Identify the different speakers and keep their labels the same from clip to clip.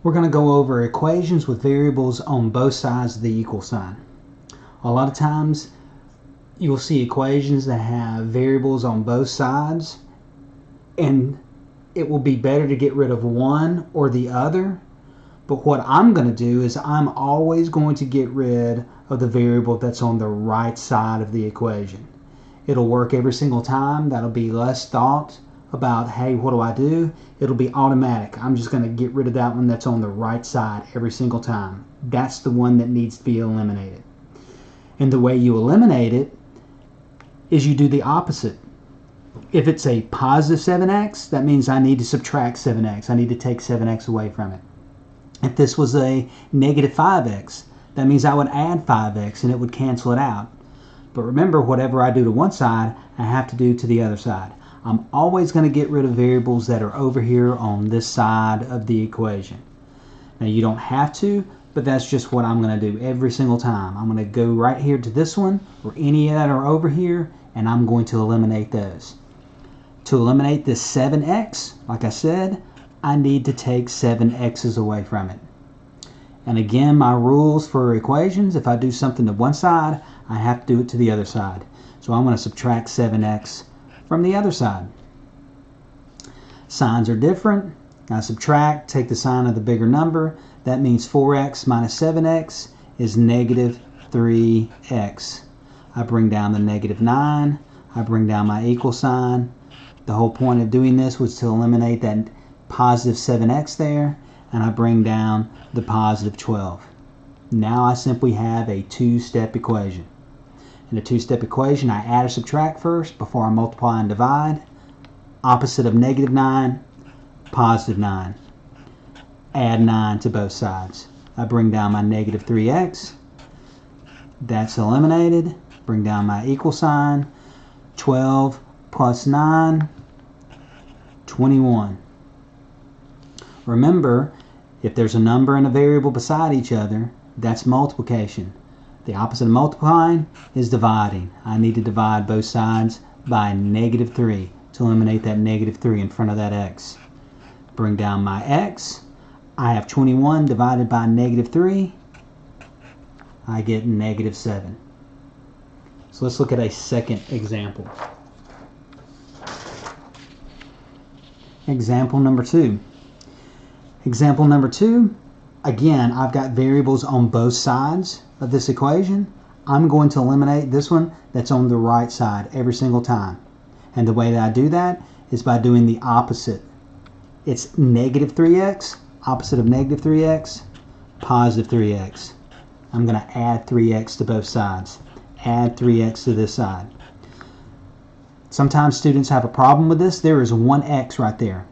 Speaker 1: We're going to go over equations with variables on both sides of the equal sign. A lot of times you'll see equations that have variables on both sides, and it will be better to get rid of one or the other. But what I'm going to do is I'm always going to get rid of the variable that's on the right side of the equation. It'll work every single time. That'll be less thought about, hey, what do I do? It'll be automatic. I'm just going to get rid of that one that's on the right side every single time. That's the one that needs to be eliminated. And the way you eliminate it is you do the opposite. If it's a positive 7x, that means I need to subtract 7x. I need to take 7x away from it. If this was a negative 5x, that means I would add 5x and it would cancel it out. But remember, whatever I do to one side, I have to do to the other side. I'm always going to get rid of variables that are over here on this side of the equation. Now you don't have to, but that's just what I'm going to do every single time. I'm going to go right here to this one or any that are over here, and I'm going to eliminate those. To eliminate this 7x, like I said, I need to take 7x's away from it. And again, my rules for equations, if I do something to one side, I have to do it to the other side. So I'm going to subtract 7x from the other side. Signs are different. I subtract, take the sign of the bigger number. That means 4x minus 7x is negative 3x. I bring down the negative 9. I bring down my equal sign. The whole point of doing this was to eliminate that positive 7x there, and I bring down the positive 12. Now I simply have a two-step equation. In a two-step equation, I add or subtract first before I multiply and divide. Opposite of negative 9, positive 9. Add 9 to both sides. I bring down my negative 3x. That's eliminated. Bring down my equal sign. 12 plus 9, 21. Remember, if there's a number and a variable beside each other, that's multiplication. The opposite of multiplying is dividing. I need to divide both sides by negative 3 to eliminate that negative 3 in front of that x. Bring down my x. I have 21 divided by negative 3. I get negative 7. So let's look at a second example. Example number 2. Example number 2, again, I've got variables on both sides of this equation. I'm going to eliminate this one that's on the right side every single time. And the way that I do that is by doing the opposite. It's negative 3x, opposite of negative 3x, positive 3x. I'm going to add 3x to both sides. Add 3x to this side. Sometimes students have a problem with this. There is one x right there.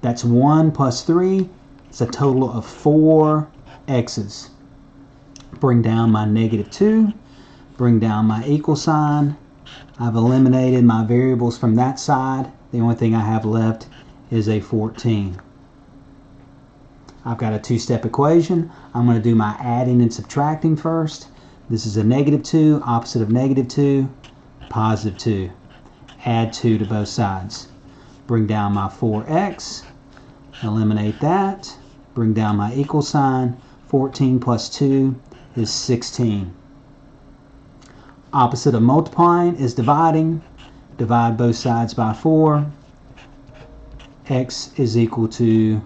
Speaker 1: That's 1 plus 3. It's a total of 4 x's. Bring down my negative 2. Bring down my equal sign. I've eliminated my variables from that side. The only thing I have left is a 14. I've got a two-step equation. I'm going to do my adding and subtracting first. This is a negative 2, opposite of negative 2, positive 2. Add 2 to both sides. Bring down my 4x. Eliminate that. Bring down my equal sign. 14 plus 2 is 16. Opposite of multiplying is dividing. Divide both sides by 4. X is equal to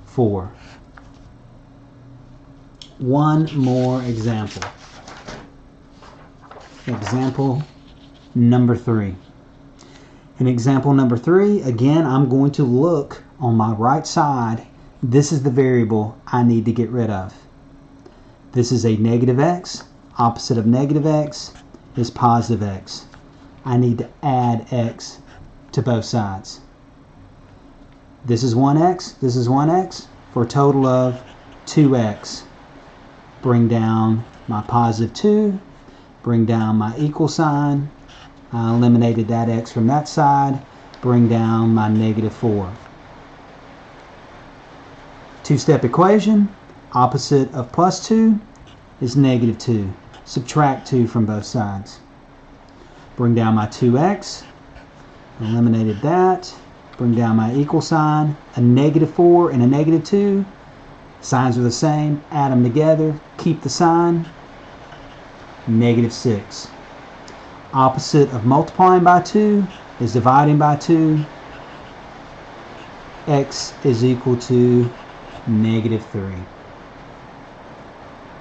Speaker 1: 4. One more example. Example number 3. In example number 3, again, I'm going to look on my right side. This is the variable I need to get rid of. This is a negative x. Opposite of negative x is positive x. I need to add x to both sides. This is 1x. This is 1x for a total of 2x. Bring down my positive 2. Bring down my equal sign. I eliminated that x from that side. Bring down my negative 4. Two-step equation. Opposite of plus 2 is negative 2. Subtract 2 from both sides. Bring down my 2x. Eliminated that. Bring down my equal sign. A negative 4 and a negative 2 Signs are the same, add them together, keep the sign, -6. Opposite of multiplying by 2 is dividing by 2. X is equal to -3.